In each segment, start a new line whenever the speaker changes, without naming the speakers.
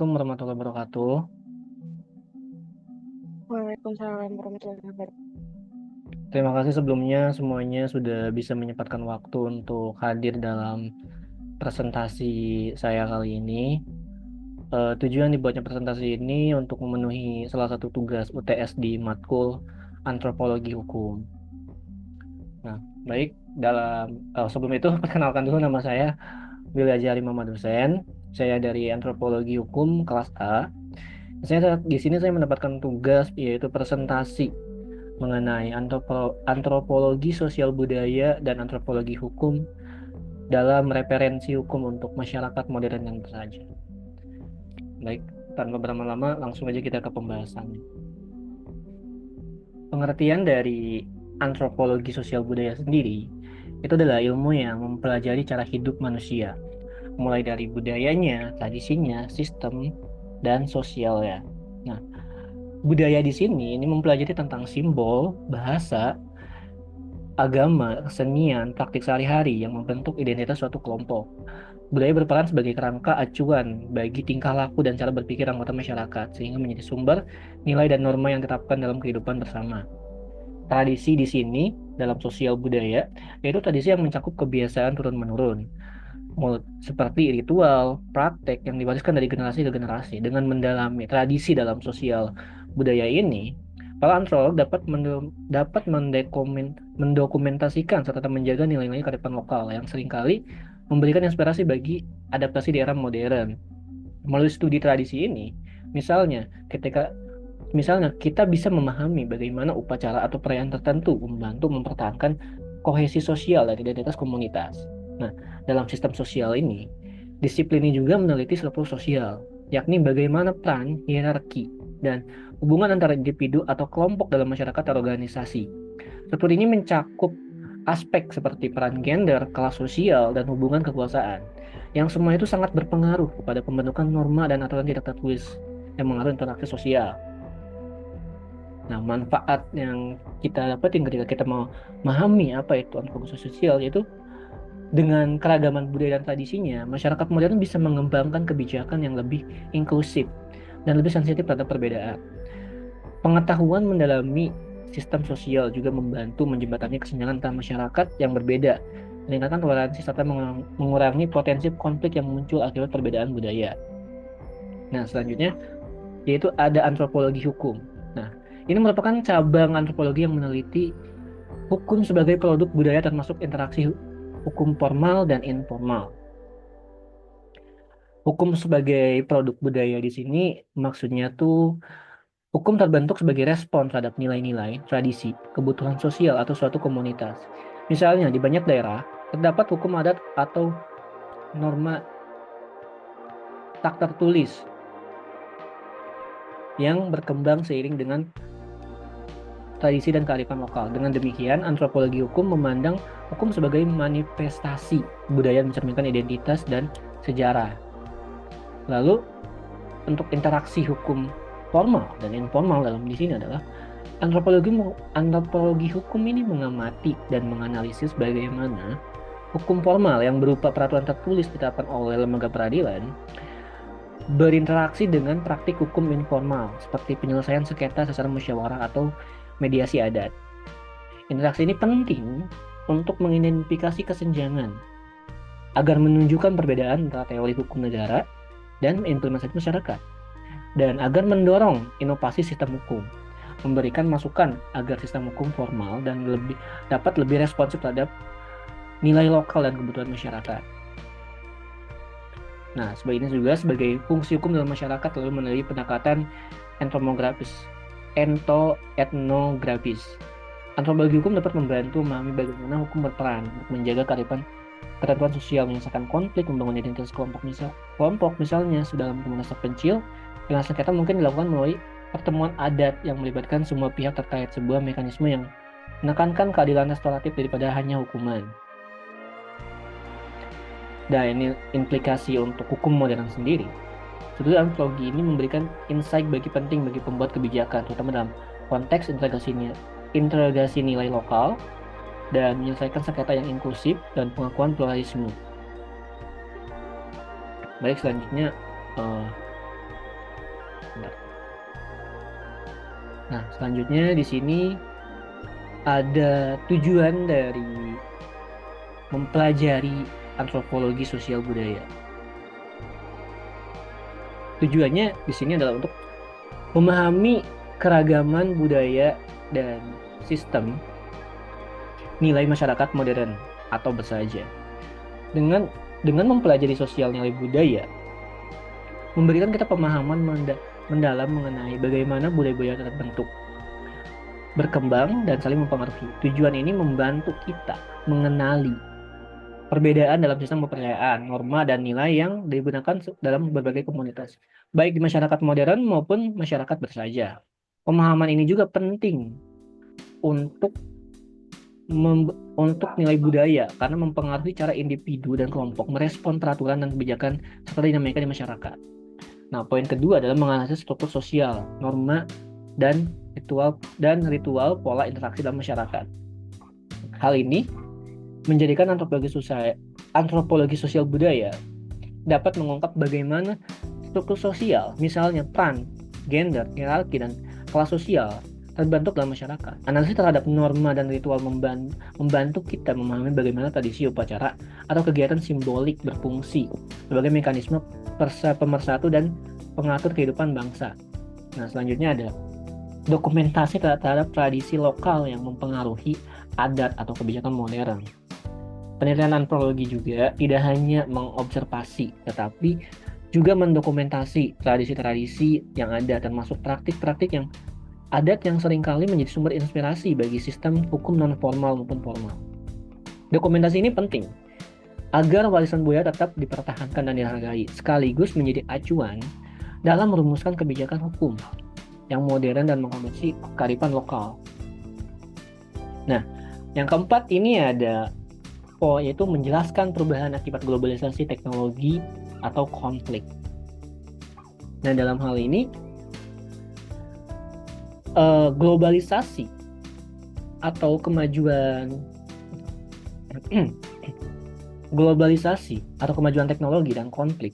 Assalamualaikum warahmatullahi wabarakatuh.
Waalaikumsalam warahmatullahi wabarakatuh.
Terima kasih sebelumnya semuanya sudah bisa menyempatkan waktu untuk hadir dalam presentasi saya kali ini. Tujuan dibuatnya presentasi ini untuk memenuhi salah satu tugas UTS di matkul Antropologi Hukum. Nah, baik, sebelum itu perkenalkan dulu, nama saya Willy Ajari Muhammad Hussein. Saya dari Antropologi Hukum kelas A. Di sini saya mendapatkan tugas yaitu presentasi mengenai antropologi sosial budaya dan antropologi hukum dalam referensi hukum untuk masyarakat modern yang saja. Baik, tanpa berlama-lama langsung aja kita ke pembahasannya. Pengertian dari antropologi sosial budaya sendiri itu adalah ilmu yang mempelajari cara hidup manusia, mulai dari budayanya, tradisinya, sistem, dan sosialnya. Nah, budaya di sini ini mempelajari tentang simbol, bahasa, agama, kesenian, praktik sehari-hari yang membentuk identitas suatu kelompok. Budaya berperan sebagai kerangka acuan bagi tingkah laku dan cara berpikir anggota masyarakat, sehingga menjadi sumber nilai dan norma yang ditetapkan dalam kehidupan bersama. Tradisi di sini dalam sosial budaya yaitu tradisi yang mencakup kebiasaan turun-menurun, seperti ritual, praktek yang diwariskan dari generasi ke generasi. Dengan mendalami tradisi dalam sosial budaya ini, para antropolog dapat mendokumentasikan serta menjaga nilai-nilai kearifan lokal yang seringkali memberikan inspirasi bagi adaptasi di era modern. Melalui studi tradisi ini, misalnya ketika Misalnya, kita bisa memahami bagaimana upacara atau perayaan tertentu membantu mempertahankan kohesi sosial dan identitas komunitas. Nah, dalam sistem sosial ini, disiplin ini juga meneliti struktur sosial, yakni bagaimana peran, hierarki, dan hubungan antara individu atau kelompok dalam masyarakat atau organisasi. Struktur ini mencakup aspek seperti peran gender, kelas sosial, dan hubungan kekuasaan, yang semua itu sangat berpengaruh kepada pembentukan norma dan aturan tidak tertulis yang mengatur interaksi sosial. Nah, manfaat yang kita dapetin ketika kita mau memahami apa itu antropologi sosial, yaitu dengan keragaman budaya dan tradisinya, masyarakat modern bisa mengembangkan kebijakan yang lebih inklusif dan lebih sensitif terhadap perbedaan. Pengetahuan mendalami sistem sosial juga membantu menjembatani kesenjangan antara masyarakat yang berbeda, meningkatkan toleransi serta mengurangi potensi konflik yang muncul akibat perbedaan budaya. Nah, selanjutnya yaitu ada antropologi hukum. Nah, ini merupakan cabang antropologi yang meneliti hukum sebagai produk budaya termasuk interaksi hukum formal dan informal. Hukum sebagai produk budaya di sini maksudnya tuh hukum terbentuk sebagai respon terhadap nilai-nilai, tradisi, kebutuhan sosial atau suatu komunitas. Misalnya di banyak daerah terdapat hukum adat atau norma tak tertulis yang berkembang seiring dengan tradisi dan kearifan lokal. Dengan demikian, antropologi hukum memandang hukum sebagai manifestasi budaya yang mencerminkan identitas dan sejarah. Lalu, untuk interaksi hukum formal dan informal dalam di sini adalah antropologi hukum ini mengamati dan menganalisis bagaimana hukum formal yang berupa peraturan tertulis ditetapkan oleh lembaga peradilan berinteraksi dengan praktik hukum informal seperti penyelesaian sengketa secara musyawarah atau mediasi adat. Interaksi ini penting untuk mengidentifikasi kesenjangan agar menunjukkan perbedaan antara teori hukum negara dan implementasi masyarakat, dan agar mendorong inovasi sistem hukum, memberikan masukan agar sistem hukum formal dan dapat lebih responsif terhadap nilai lokal dan kebutuhan masyarakat. Nah, sebagai ini juga sebagai fungsi hukum dalam masyarakat lalu meneliti pendekatan etnografis. Antropologi hukum dapat membantu memahami bagaimana hukum berperan untuk menjaga ketentuan sosial, menyelesaikan konflik, membangun identitas kelompok misalnya dalam komunitas terpencil. Dengan sengketa mungkin dilakukan melalui pertemuan adat yang melibatkan semua pihak terkait, sebuah mekanisme yang menekankan keadilan restoratif daripada hanya hukuman. Dan ini implikasi untuk hukum modern sendiri. Sebetulnya antropologi ini memberikan insight penting bagi pembuat kebijakan, terutama dalam konteks interogasi nilai lokal dan menyelesaikan sengketa yang inklusif dan pengakuan pluralisme. Baik, selanjutnya Nah, selanjutnya di sini ada tujuan dari mempelajari antropologi sosial budaya. Tujuannya di sini adalah untuk memahami keragaman budaya dan sistem nilai masyarakat modern atau bersaja. Dengan mempelajari sosial nilai budaya, memberikan kita pemahaman mendalam mengenai bagaimana budaya-budaya terbentuk, berkembang, dan saling mempengaruhi. Tujuan ini membantu kita mengenali perbedaan dalam sistem kepercayaan, norma, dan nilai yang digunakan dalam berbagai komunitas, baik di masyarakat modern maupun masyarakat bersaja. Pemahaman ini juga penting untuk nilai budaya karena mempengaruhi cara individu dan kelompok merespon peraturan dan kebijakan serta dinamika di masyarakat. Nah, poin kedua adalah menganalisis struktur sosial, norma, dan ritual pola interaksi dalam masyarakat. Hal ini menjadikan antropologi sosial budaya dapat mengungkap bagaimana struktur sosial, misalnya peran, gender, hierarki, dan kelas sosial terbentuk dalam masyarakat. Analisis terhadap norma dan ritual membantu kita memahami bagaimana tradisi upacara atau kegiatan simbolik berfungsi sebagai mekanisme pemersatu dan pengatur kehidupan bangsa. Nah, selanjutnya ada dokumentasi terhadap tradisi lokal yang mempengaruhi adat atau kebijakan modern. Penelitian antropologi juga tidak hanya mengobservasi, tetapi juga mendokumentasi tradisi-tradisi yang ada, termasuk praktik-praktik yang adat yang seringkali menjadi sumber inspirasi bagi sistem hukum non-formal maupun formal. Dokumentasi ini penting agar warisan budaya tetap dipertahankan dan dihargai, sekaligus menjadi acuan dalam merumuskan kebijakan hukum yang modern dan mengakomodir kearifan lokal. Nah, yang keempat ini ada yaitu menjelaskan perubahan akibat globalisasi teknologi atau konflik. Nah, dalam hal ini globalisasi atau kemajuan teknologi dan konflik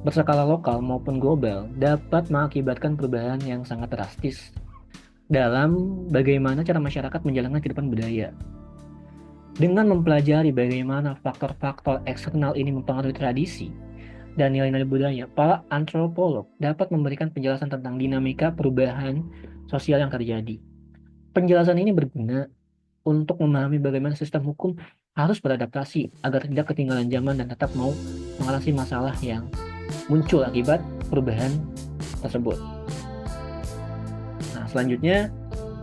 berskala lokal maupun global dapat mengakibatkan perubahan yang sangat drastis dalam bagaimana cara masyarakat menjalankan kehidupan budaya. Dengan mempelajari bagaimana faktor-faktor eksternal ini mempengaruhi tradisi dan nilai-nilai budaya, para antropolog dapat memberikan penjelasan tentang dinamika perubahan sosial yang terjadi. Penjelasan ini berguna untuk memahami bagaimana sistem hukum harus beradaptasi agar tidak ketinggalan zaman dan tetap mau mengatasi masalah yang muncul akibat perubahan tersebut. Nah, selanjutnya,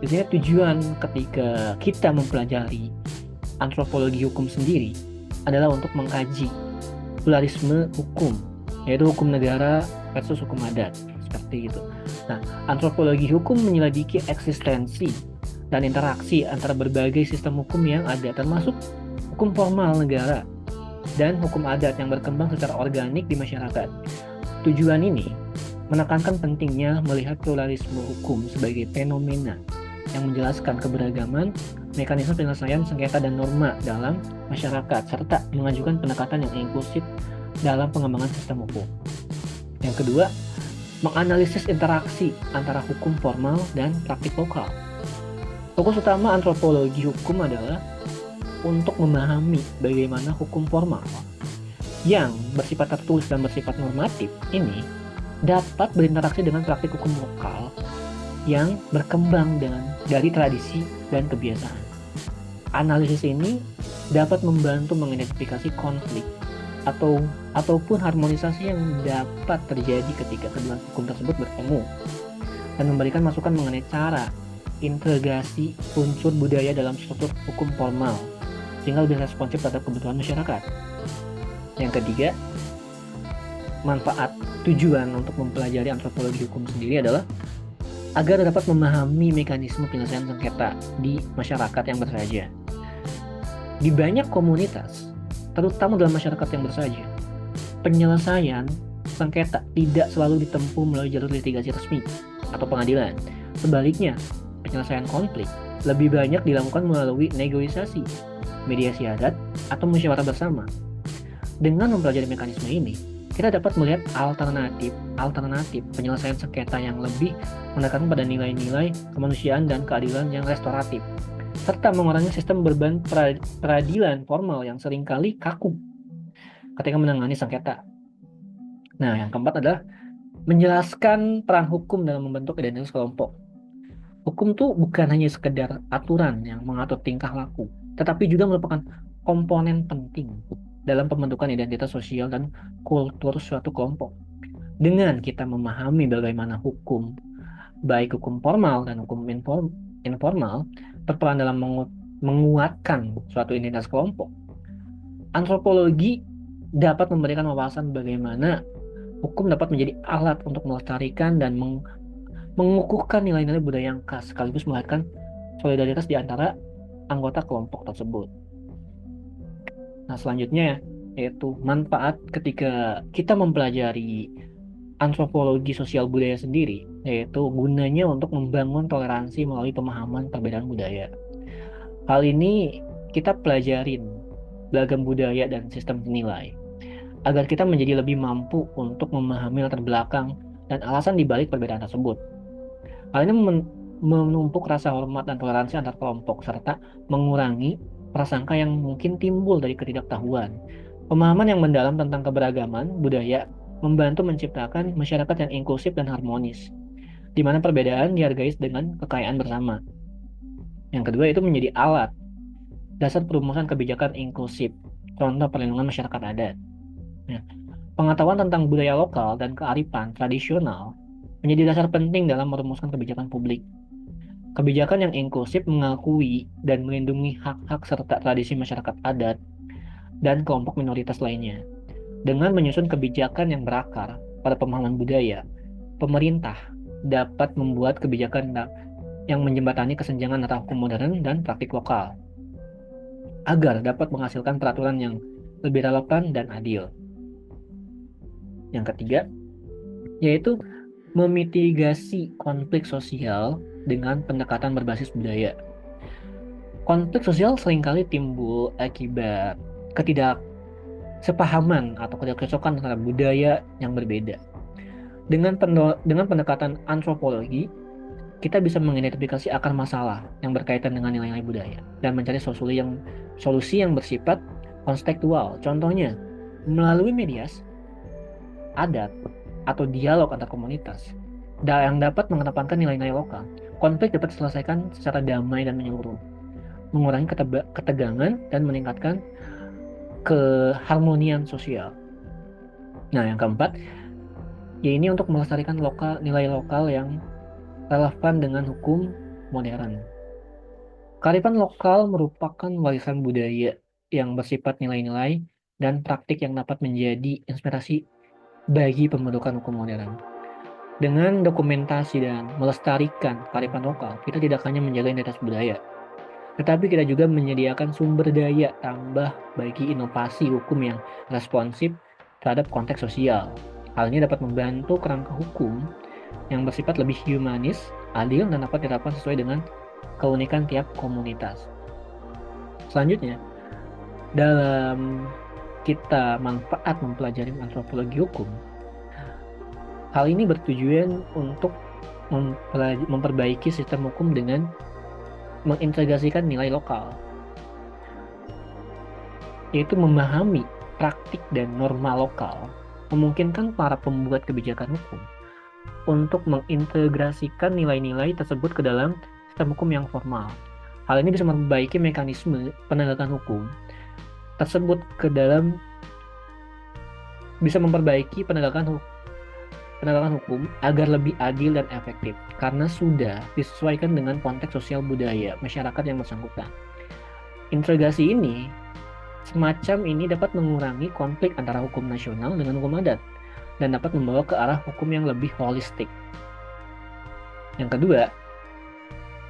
biasanya tujuan ketika kita mempelajari antropologi hukum sendiri adalah untuk mengkaji pluralisme hukum, yaitu hukum negara versus hukum adat, seperti itu. Nah, antropologi hukum menyelidiki eksistensi dan interaksi antara berbagai sistem hukum yang ada, termasuk hukum formal negara dan hukum adat yang berkembang secara organik di masyarakat. Tujuan ini menekankan pentingnya melihat pluralisme hukum sebagai fenomena yang menjelaskan keberagaman mekanisme penyelesaian sengketa dan norma dalam masyarakat, serta mengajukan pendekatan yang inklusif dalam pengembangan sistem hukum. Yang kedua, menganalisis interaksi antara hukum formal dan praktik lokal. Fokus utama antropologi hukum adalah untuk memahami bagaimana hukum formal yang bersifat tertulis dan bersifat normatif ini dapat berinteraksi dengan praktik hukum lokal yang berkembang dari tradisi dan kebiasaan. Analisis ini dapat membantu mengidentifikasi konflik ataupun harmonisasi yang dapat terjadi ketika kedua hukum tersebut bertemu dan memberikan masukan mengenai cara integrasi unsur budaya dalam struktur hukum formal sehingga lebih responsif terhadap kebutuhan masyarakat. Yang ketiga, manfaat tujuan untuk mempelajari antropologi hukum sendiri adalah agar dapat memahami mekanisme penyelesaian sengketa di masyarakat yang bersaja. Di banyak komunitas, terutama dalam masyarakat yang bersaja, penyelesaian sengketa tidak selalu ditempuh melalui jalur litigasi resmi atau pengadilan. Sebaliknya, penyelesaian konflik lebih banyak dilakukan melalui negosiasi, mediasi adat, atau musyawarah bersama. Dengan mempelajari mekanisme ini, kita dapat melihat alternatif penyelesaian sengketa yang lebih menekankan pada nilai-nilai kemanusiaan dan keadilan yang restoratif, serta mengurangi sistem beban peradilan formal yang seringkali kaku ketika menangani sengketa. Nah, yang keempat adalah menjelaskan peran hukum dalam membentuk identitas kelompok. Hukum tuh bukan hanya sekedar aturan yang mengatur tingkah laku, tetapi juga merupakan komponen penting dalam pembentukan identitas sosial dan kultur suatu kelompok. Dengan kita memahami bagaimana hukum, baik hukum formal dan hukum informal, berperan dalam menguatkan suatu identitas kelompok, antropologi dapat memberikan wawasan bagaimana hukum dapat menjadi alat untuk melestarikan dan mengukuhkan nilai-nilai budaya yang khas, sekaligus melahirkan solidaritas di antara anggota kelompok tersebut. Nah, selanjutnya yaitu manfaat ketika kita mempelajari antropologi sosial budaya sendiri, yaitu gunanya untuk membangun toleransi melalui pemahaman perbedaan budaya. Hal ini kita pelajarin beragam budaya dan sistem nilai, agar kita menjadi lebih mampu untuk memahami latar belakang dan alasan dibalik perbedaan tersebut. Hal ini menumpuk rasa hormat dan toleransi antar kelompok, serta mengurangi prasangka yang mungkin timbul dari ketidaktahuan. Pemahaman yang mendalam tentang keberagaman budaya membantu menciptakan masyarakat yang inklusif dan harmonis, di mana perbedaan dihargai dengan kekayaan bersama. Yang kedua, itu menjadi alat dasar perumusan kebijakan inklusif, contoh perlindungan masyarakat adat. Nah, pengetahuan tentang budaya lokal dan kearifan tradisional menjadi dasar penting dalam merumuskan kebijakan publik. Kebijakan yang inklusif mengakui dan melindungi hak-hak serta tradisi masyarakat adat dan kelompok minoritas lainnya. Dengan menyusun kebijakan yang berakar pada pemahaman budaya, pemerintah dapat membuat kebijakan yang menjembatani kesenjangan antara hukum modern dan praktik lokal, agar dapat menghasilkan peraturan yang lebih relevan dan adil. Yang ketiga, yaitu memitigasi konflik sosial dengan pendekatan berbasis budaya. Konflik sosial seringkali timbul akibat ketidaksepahaman atau ketidakcocokan antara budaya yang berbeda. Dengan pendekatan antropologi, kita bisa mengidentifikasi akar masalah yang berkaitan dengan nilai-nilai budaya dan mencari solusi yang bersifat kontekstual. Contohnya, melalui mediasi adat atau dialog antar komunitas yang dapat mengedepankan nilai-nilai lokal, konflik dapat diselesaikan secara damai dan menyeluruh, mengurangi ketegangan dan meningkatkan keharmonian sosial. Nah, yang keempat, ini untuk melestarikan nilai lokal yang relevan dengan hukum modern. Kearifan lokal merupakan warisan budaya yang bersifat nilai-nilai dan praktik yang dapat menjadi inspirasi bagi pembentukan hukum modern. Dengan dokumentasi dan melestarikan kearifan lokal, kita tidak hanya menjaga identitas budaya, tetapi kita juga menyediakan sumber daya tambah bagi inovasi hukum yang responsif terhadap konteks sosial. Hal ini dapat membantu kerangka hukum yang bersifat lebih humanis, adil, dan dapat diterapkan sesuai dengan keunikan tiap komunitas. Selanjutnya, dalam kita manfaat mempelajari antropologi hukum, hal ini bertujuan untuk memperbaiki sistem hukum dengan mengintegrasikan nilai lokal, yaitu memahami praktik dan norma lokal, memungkinkan para pembuat kebijakan hukum untuk mengintegrasikan nilai-nilai tersebut ke dalam sistem hukum yang formal. Hal ini bisa memperbaiki mekanisme penegakan hukum tersebut bisa memperbaiki penegakan hukum agar lebih adil dan efektif karena sudah disesuaikan dengan konteks sosial budaya masyarakat yang bersangkutan. Integrasi ini semacam ini dapat mengurangi konflik antara hukum nasional dengan hukum adat dan dapat membawa ke arah hukum yang lebih holistik. Yang kedua,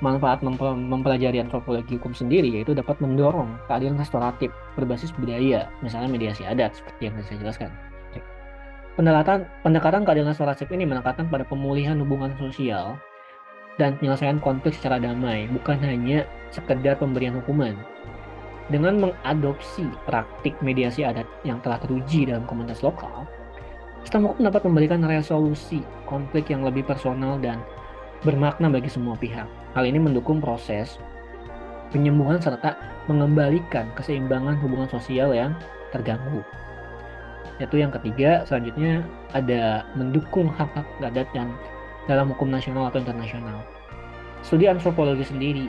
manfaat mempelajari antropologi hukum sendiri yaitu dapat mendorong keadilan restoratif berbasis budaya, misalnya mediasi adat seperti yang saya jelaskan. Pendekatan keadilan restoratif ini menekankan pada pemulihan hubungan sosial dan penyelesaian konflik secara damai, bukan hanya sekedar pemberian hukuman. Dengan mengadopsi praktik mediasi adat yang telah teruji dalam komunitas lokal, Sistem hukum dapat memberikan resolusi konflik yang lebih personal dan bermakna bagi semua pihak. Hal ini mendukung proses penyembuhan serta mengembalikan keseimbangan hubungan sosial yang terganggu. Yaitu yang ketiga, selanjutnya ada mendukung hak-hak adat dan dalam hukum nasional atau internasional. Studi antropologi sendiri,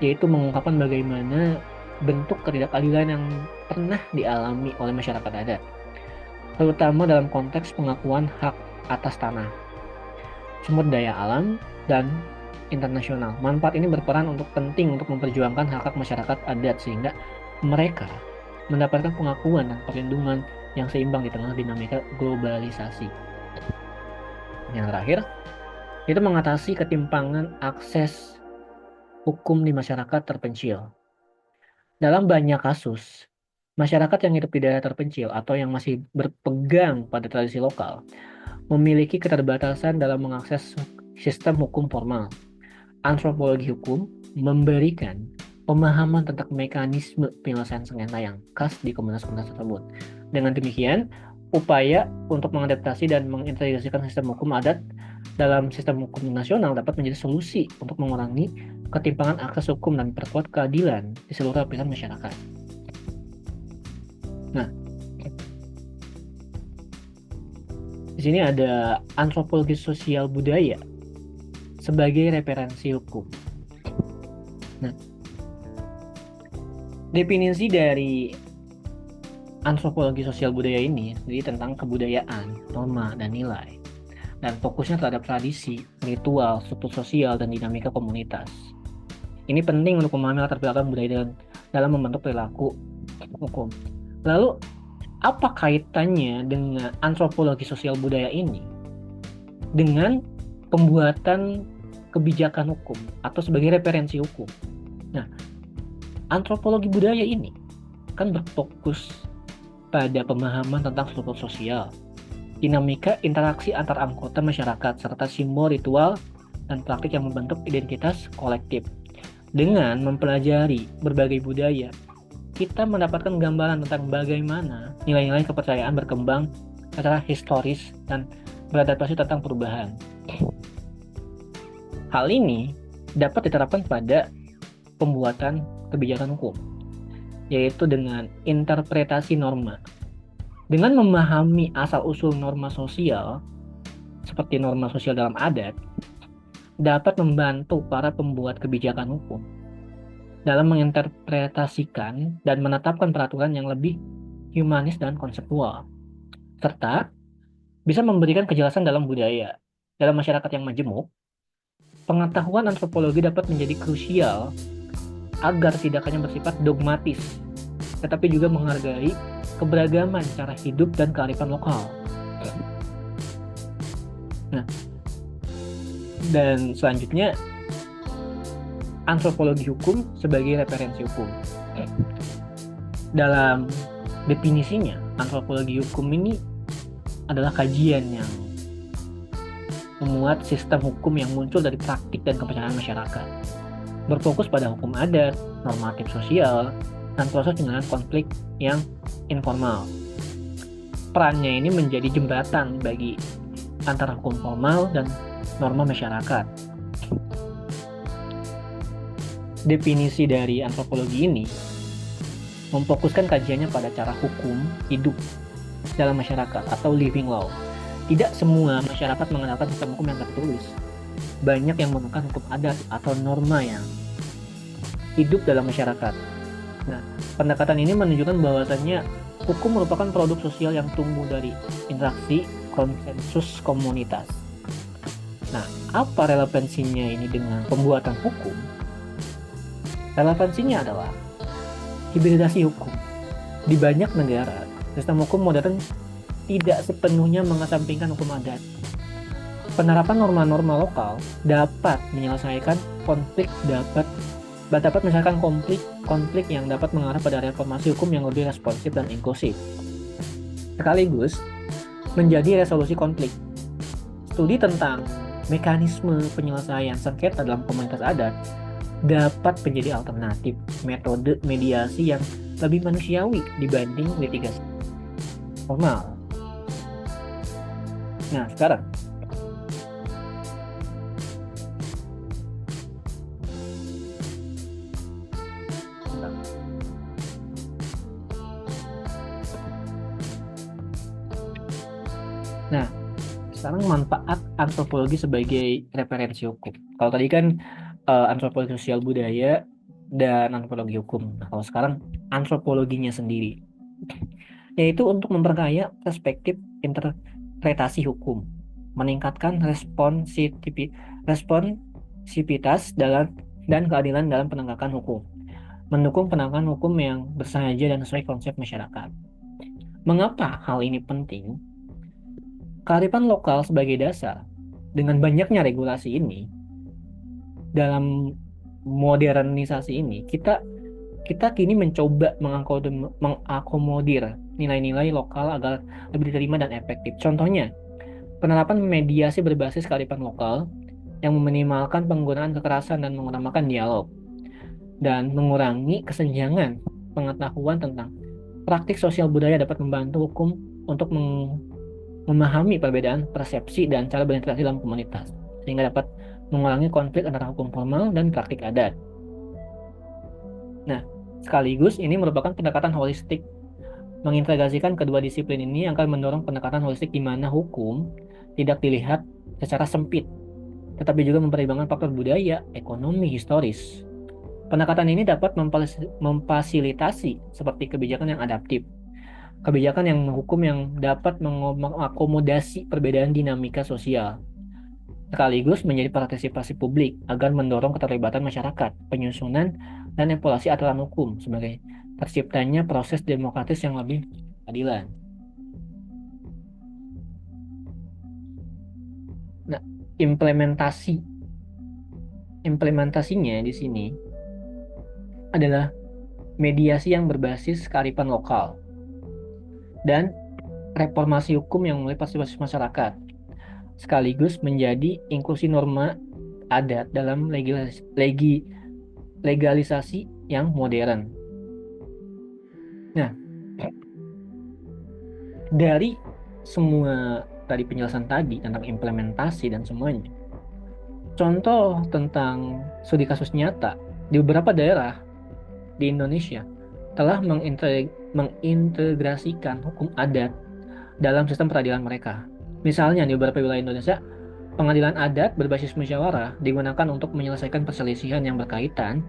yaitu mengungkapkan bagaimana bentuk ketidakadilan yang pernah dialami oleh masyarakat adat, terutama dalam konteks pengakuan hak atas tanah, sumber daya alam, dan internasional. Manfaat ini berperan penting untuk memperjuangkan hak-hak masyarakat adat sehingga mereka mendapatkan pengakuan dan perlindungan yang seimbang di tengah dinamika globalisasi. Yang terakhir, itu mengatasi ketimpangan akses hukum di masyarakat terpencil. Dalam banyak kasus, masyarakat yang hidup di daerah terpencil atau yang masih berpegang pada tradisi lokal memiliki keterbatasan dalam mengakses sistem hukum formal. Antropologi hukum memberikan pemahaman tentang mekanisme penyelesaian sengketa yang khas di komunitas-komunitas tersebut. Dengan demikian, upaya untuk mengadaptasi dan mengintegrasikan sistem hukum adat dalam sistem hukum nasional dapat menjadi solusi untuk mengurangi ketimpangan akses hukum dan memperkuat keadilan di seluruh lapisan masyarakat. Nah, di sini ada antropologi sosial budaya sebagai referensi hukum. Nah, definisi dari antropologi sosial budaya ini jadi tentang kebudayaan, norma, dan nilai, dan fokusnya terhadap tradisi, ritual, struktur sosial, dan dinamika komunitas. Ini penting untuk memahami latar belakang budaya dalam membentuk perilaku hukum. Lalu, apa kaitannya dengan antropologi sosial budaya ini dengan pembuatan kebijakan hukum atau sebagai referensi hukum? Nah, antropologi budaya ini kan berfokus pada pemahaman tentang struktur sosial, dinamika interaksi antar anggota masyarakat, serta simbol, ritual, dan praktik yang membentuk identitas kolektif. Dengan mempelajari berbagai budaya, kita mendapatkan gambaran tentang bagaimana nilai-nilai kepercayaan berkembang secara historis dan beradaptasi tentang perubahan. Hal ini dapat diterapkan pada pembuatan kebijakan hukum, yaitu dengan interpretasi norma. Dengan memahami asal-usul norma sosial, seperti norma sosial dalam adat, dapat membantu para pembuat kebijakan hukum dalam menginterpretasikan dan menetapkan peraturan yang lebih humanis dan konseptual, serta bisa memberikan kejelasan dalam budaya. Dalam masyarakat yang majemuk, pengetahuan antropologi dapat menjadi krusial agar tidak hanya bersifat dogmatis, tetapi juga menghargai keberagaman cara hidup dan kearifan lokal. Nah, dan selanjutnya antropologi hukum sebagai referensi hukum. Dalam definisinya, antropologi hukum ini adalah kajian yang memuat sistem hukum yang muncul dari praktik dan kepercayaan masyarakat, berfokus pada hukum adat, normatif sosial, dan proses penyelesaian konflik yang informal. Perannya ini menjadi jembatan bagi antara hukum formal dan norma masyarakat. Definisi dari antropologi ini memfokuskan kajiannya pada cara hukum hidup dalam masyarakat atau living law. Tidak semua masyarakat mengenalkan sistem hukum yang tertulis. Banyak yang menggunakan hukum adat atau norma yang hidup dalam masyarakat. Nah, pendekatan ini menunjukkan bahwasannya hukum merupakan produk sosial yang tumbuh dari interaksi konsensus komunitas. Nah, apa relevansinya ini dengan pembuatan hukum? Relevansinya adalah hibridasi hukum. Di banyak negara, sistem hukum modern tidak sepenuhnya mengesampingkan hukum adat. Penerapan norma-norma lokal dapat menyelesaikan konflik konflik yang dapat mengarah pada reformasi hukum yang lebih responsif dan inklusif, sekaligus menjadi resolusi konflik. Studi tentang mekanisme penyelesaian sengketa dalam komunitas adat dapat menjadi alternatif metode mediasi yang lebih manusiawi dibanding litigasi formal. Nah, sekarang Nah, sekarang manfaat antropologi sebagai referensi hukum. Kalau tadi kan antropologi sosial budaya dan antropologi hukum. Nah, kalau sekarang antropologinya sendiri, yaitu untuk memperkaya perspektif interpretasi hukum, meningkatkan responsivitas dan keadilan dalam penegakan hukum, mendukung penegakan hukum yang bersahaja dan sesuai konsep masyarakat. Mengapa hal ini penting? Kearifan lokal sebagai dasar. Dengan banyaknya regulasi ini, dalam modernisasi ini, kita kini mencoba mengakomodir nilai-nilai lokal agar lebih diterima dan efektif. Contohnya, penerapan mediasi berbasis kearifan lokal yang meminimalkan penggunaan kekerasan dan mengutamakan dialog, dan mengurangi kesenjangan pengetahuan tentang praktik sosial budaya dapat membantu hukum untuk memahami perbedaan persepsi dan cara berinteraksi dalam komunitas, sehingga dapat mengurangi konflik antara hukum formal dan praktik adat. Nah, sekaligus ini merupakan pendekatan holistik. Mengintegrasikan kedua disiplin ini akan mendorong pendekatan holistik di mana hukum tidak dilihat secara sempit, tetapi juga mempertimbangkan faktor budaya, ekonomi, historis. Pendekatan ini dapat memfasilitasi seperti kebijakan yang adaptif, kebijakan yang menghukum yang dapat mengakomodasi perbedaan dinamika sosial, sekaligus menjadi partisipasi publik agar mendorong keterlibatan masyarakat, penyusunan dan evaluasi aturan hukum sebagai terciptanya proses demokratis yang lebih adilan. Nah, implementasinya di sini adalah mediasi yang berbasis kearifan lokal dan reformasi hukum yang mulai partisipasi masyarakat, sekaligus menjadi inklusi norma adat dalam legalisasi yang modern. Nah, dari semua tadi penjelasan tadi tentang implementasi dan semuanya, contoh tentang studi kasus nyata di beberapa daerah di Indonesia telah mengintegrasikan hukum adat dalam sistem peradilan mereka. Misalnya di beberapa wilayah Indonesia, pengadilan adat berbasis musyawarah digunakan untuk menyelesaikan perselisihan yang berkaitan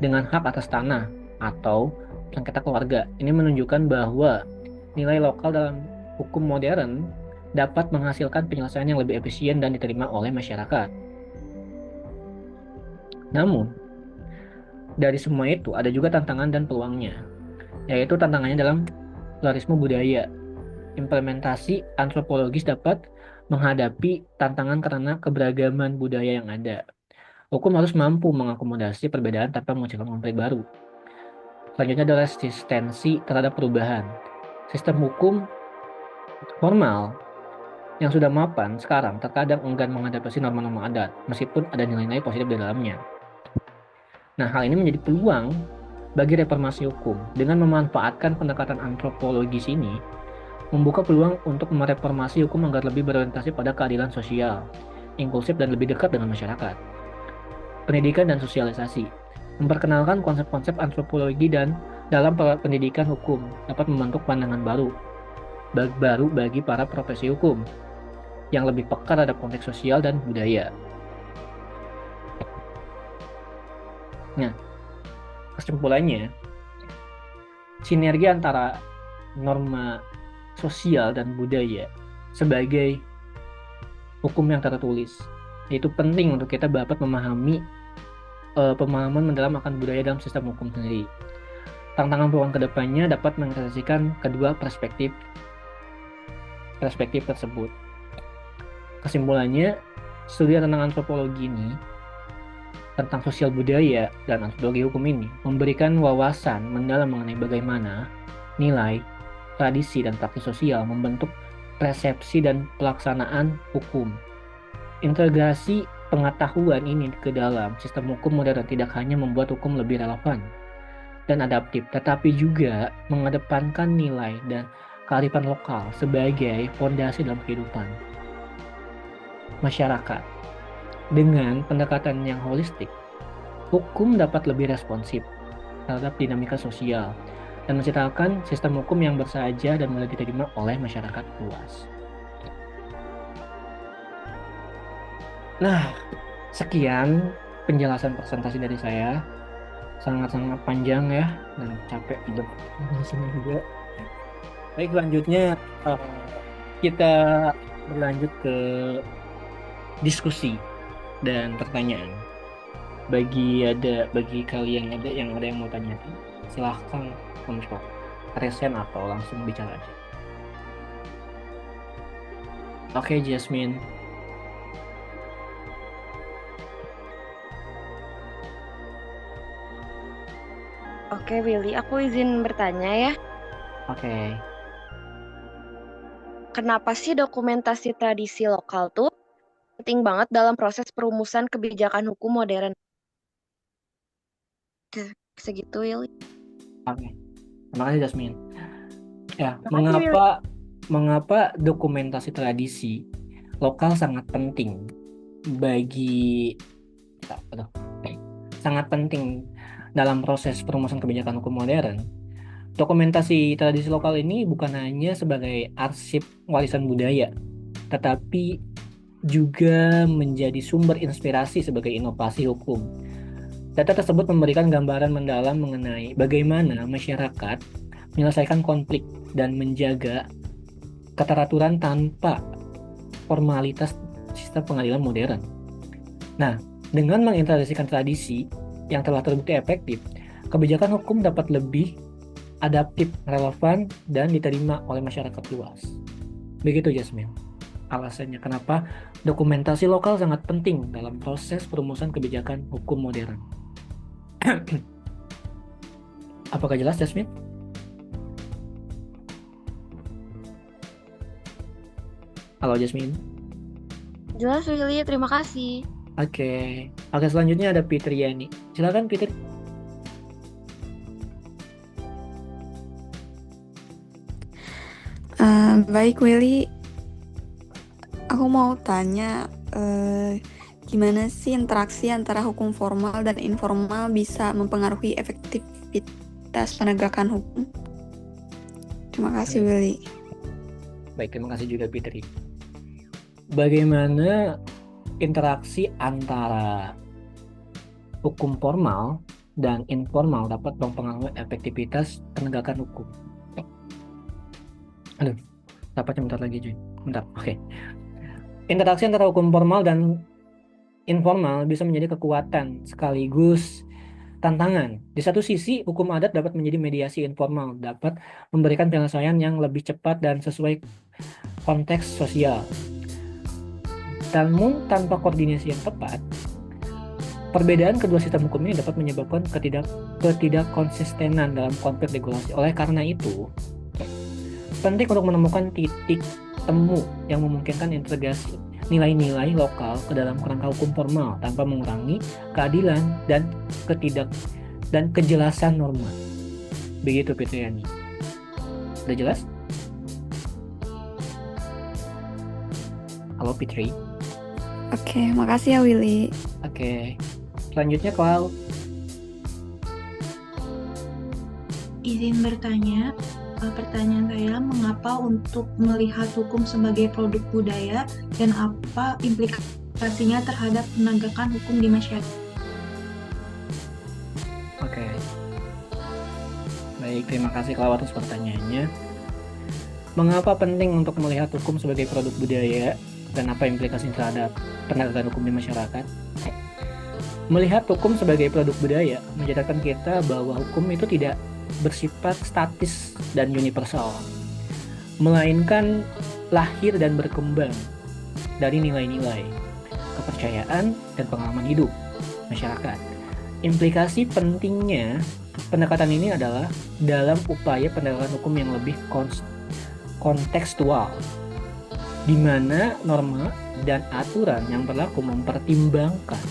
dengan hak atas tanah atau sengketa keluarga. Ini menunjukkan bahwa nilai lokal dalam hukum modern dapat menghasilkan penyelesaian yang lebih efisien dan diterima oleh masyarakat. Namun, dari semua itu ada juga tantangan dan peluangnya, yaitu tantangannya dalam pluralisme budaya. Implementasi antropologis dapat menghadapi tantangan karena keberagaman budaya yang ada. Hukum harus mampu mengakomodasi perbedaan tanpa mengecilkan konflik baru. Selanjutnya adalah resistensi terhadap perubahan. Sistem hukum formal yang sudah mapan sekarang terkadang enggan mengadaptasi norma-norma adat, meskipun ada nilai-nilai positif di dalamnya. Nah, hal ini menjadi peluang bagi reformasi hukum. Dengan memanfaatkan pendekatan antropologis ini, membuka peluang untuk mereformasi hukum agar lebih berorientasi pada keadilan sosial, inklusif, dan lebih dekat dengan masyarakat. Pendidikan dan sosialisasi. Memperkenalkan konsep-konsep antropologi dan dalam pendidikan hukum dapat membentuk pandangan baru bagi para profesi hukum yang lebih peka terhadap konteks sosial dan budaya. Nah, kesimpulannya, sinergi antara norma sosial dan budaya sebagai hukum yang tertulis itu penting untuk kita dapat memahami pemahaman mendalam akan budaya dalam sistem hukum sendiri. Tantangan peluang kedepannya dapat mengintegrasikan kedua perspektif tersebut. Kesimpulannya, studi tentang antropologi ini, tentang sosial budaya dan antropologi hukum ini, memberikan wawasan mendalam mengenai bagaimana nilai, tradisi, dan praktik sosial membentuk persepsi dan pelaksanaan hukum. Integrasi pengetahuan ini ke dalam sistem hukum modern tidak hanya membuat hukum lebih relevan dan adaptif, tetapi juga mengedepankan nilai dan kearifan lokal sebagai fondasi dalam kehidupan. masyarakat. Dengan pendekatan yang holistik, hukum dapat lebih responsif terhadap dinamika sosial dan menciptakan sistem hukum yang bersahaja dan mudah diterima oleh masyarakat luas. Nah, sekian penjelasan presentasi dari saya. Sangat-sangat panjang ya, dan capek juga di sini juga. Baik, selanjutnya kita berlanjut ke diskusi dan pertanyaan. Bagi kalian yang ada yang mau tanya, silahkan untuk resen atau langsung bicara aja. Oke, Jasmine.
Oke, Willy, aku izin bertanya ya.
Oke.
Kenapa sih dokumentasi tradisi lokal tuh penting banget dalam proses perumusan kebijakan hukum modern? Segitu, Willy.
Oke. Terima kasih, Jasmine. Ya,
Makasih, Willy.
mengapa dokumentasi tradisi lokal sangat penting bagi sangat penting dalam proses perumusan kebijakan hukum modern. Dokumentasi tradisi lokal ini bukan hanya sebagai arsip warisan budaya, tetapi juga menjadi sumber inspirasi sebagai inovasi hukum. Data tersebut memberikan gambaran mendalam mengenai bagaimana masyarakat menyelesaikan konflik dan menjaga keteraturan tanpa formalitas sistem pengadilan modern. Nah, dengan mengintegrasikan tradisi yang telah terbukti efektif, kebijakan hukum dapat lebih adaptif, relevan, dan diterima oleh masyarakat luas. Begitu, Jasmine. Alasannya kenapa dokumentasi lokal sangat penting dalam proses perumusan kebijakan hukum modern. Apakah jelas, Jasmine? Halo, Jasmine.
Jelas, Willy. Terima kasih.
Oke, selanjutnya ada Fitriani. Silakan, Fitri.
Baik, Willy. Aku mau tanya, gimana sih interaksi antara hukum formal dan informal bisa mempengaruhi efektivitas penegakan hukum? Terima kasih, Willy.
Baik, terima kasih juga, Fitri. Bagaimana interaksi antara hukum formal dan informal dapat mempengaruhi efektivitas penegakan hukum? Aduh, dapatnya bentar lagi, Cuy. Bentar, oke. Interaksi antara hukum formal dan informal bisa menjadi kekuatan sekaligus tantangan. Di satu sisi, hukum adat dapat menjadi mediasi informal, dapat memberikan penyelesaian yang lebih cepat dan sesuai konteks sosial. Namun, tanpa koordinasi yang tepat, perbedaan kedua sistem hukum ini dapat menyebabkan ketidakkonsistenan dalam konflik regulasi. Oleh karena itu, penting untuk menemukan titik temu yang memungkinkan integrasi nilai-nilai lokal ke dalam kerangka hukum formal tanpa mengurangi keadilan dan kejelasan norma. Begitu, Fitriani. Udah jelas? Halo, Fitri.
Oke, makasih ya, Willy.
Oke. Selanjutnya, Clau.
Izin bertanya, pertanyaan saya, mengapa untuk melihat hukum sebagai produk budaya dan apa implikasinya terhadap penegakan hukum di masyarakat?
Oke. Baik, terima kasih Clau atas pertanyaannya. Mengapa penting untuk melihat hukum sebagai produk budaya dan apa implikasinya terhadap penegakan hukum di masyarakat? Melihat hukum sebagai produk budaya menjadikan kita bahwa hukum itu tidak bersifat statis dan universal, melainkan lahir dan berkembang dari nilai-nilai, kepercayaan, dan pengalaman hidup masyarakat. Implikasi pentingnya pendekatan ini adalah dalam upaya penegakan hukum yang lebih kontekstual, di mana norma dan aturan yang berlaku mempertimbangkan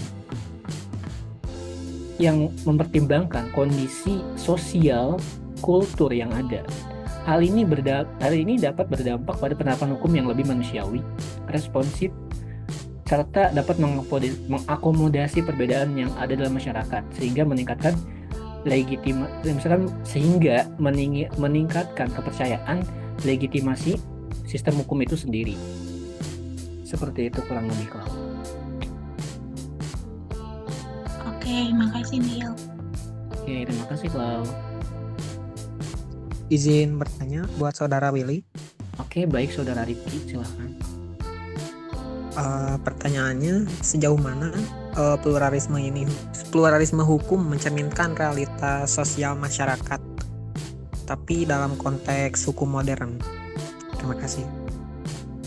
kondisi sosial kultur yang ada. Hal ini dapat berdampak pada penerapan hukum yang lebih manusiawi, responsif, serta dapat mengakomodasi perbedaan yang ada dalam masyarakat sehingga meningkatkan meningkatkan kepercayaan legitimasi sistem hukum itu sendiri. Seperti itu kurang lebih, Klau.
Oke, makasih Neil.
Oke, terima kasih, Klau.
Izin bertanya buat Saudara Willy.
Oke, baik Saudara Rifki, silahkan.
Pertanyaannya, sejauh mana pluralisme hukum mencerminkan realitas sosial masyarakat, tapi dalam konteks hukum modern? Terima kasih.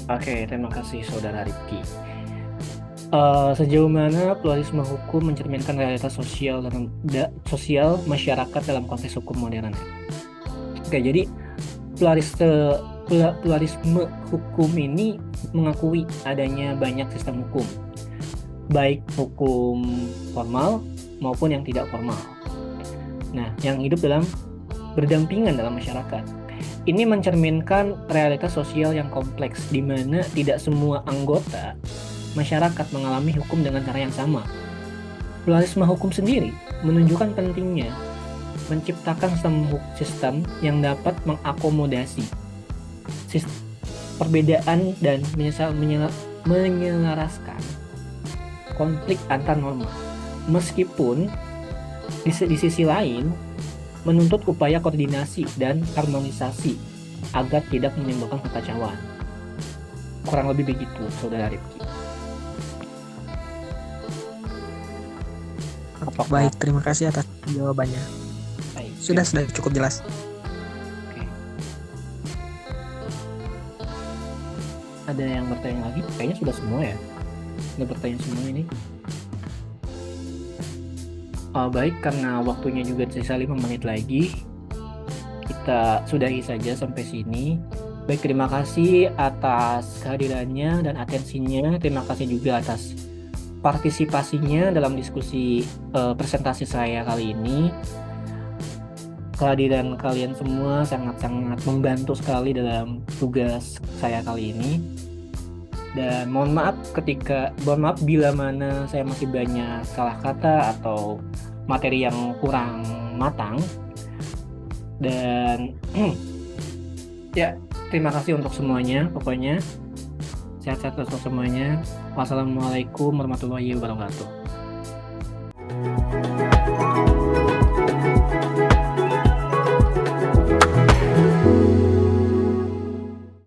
Oke, terima kasih Saudara Rifki. Sejauh mana pluralisme hukum mencerminkan realitas sosial masyarakat dalam konteks hukum modern? Oke, jadi pluralisme hukum ini mengakui adanya banyak sistem hukum, baik hukum formal maupun yang tidak formal. Nah, yang hidup berdampingan dalam masyarakat. Ini mencerminkan realitas sosial yang kompleks, di mana tidak semua anggota masyarakat mengalami hukum dengan cara yang sama. Pluralisme hukum sendiri menunjukkan pentingnya menciptakan sistem yang dapat mengakomodasi perbedaan dan menyelaraskan konflik antar norma. Meskipun di sisi lain menuntut upaya koordinasi dan harmonisasi agar tidak menimbulkan kekacauan. Kurang lebih begitu, Saudara Rifki.
Baik, terima kasih atas jawabannya.
Baik,
Sudah cukup jelas.
Oke. Ada yang bertanya lagi? Kayaknya sudah semua ya. Sudah bertanya semua ini. Baik, karena waktunya juga sisa 5 menit lagi, kita sudahi saja sampai sini. Baik, terima kasih atas kehadirannya dan atensinya. Terima kasih juga atas partisipasinya dalam diskusi presentasi saya kali ini. Kehadiran kalian semua sangat-sangat membantu sekali dalam tugas saya kali ini. Dan mohon maaf bila mana saya masih banyak salah kata atau materi yang kurang matang. Dan ya, terima kasih untuk semuanya. Pokoknya sehat-sehat untuk semuanya. Wassalamualaikum warahmatullahi wabarakatuh.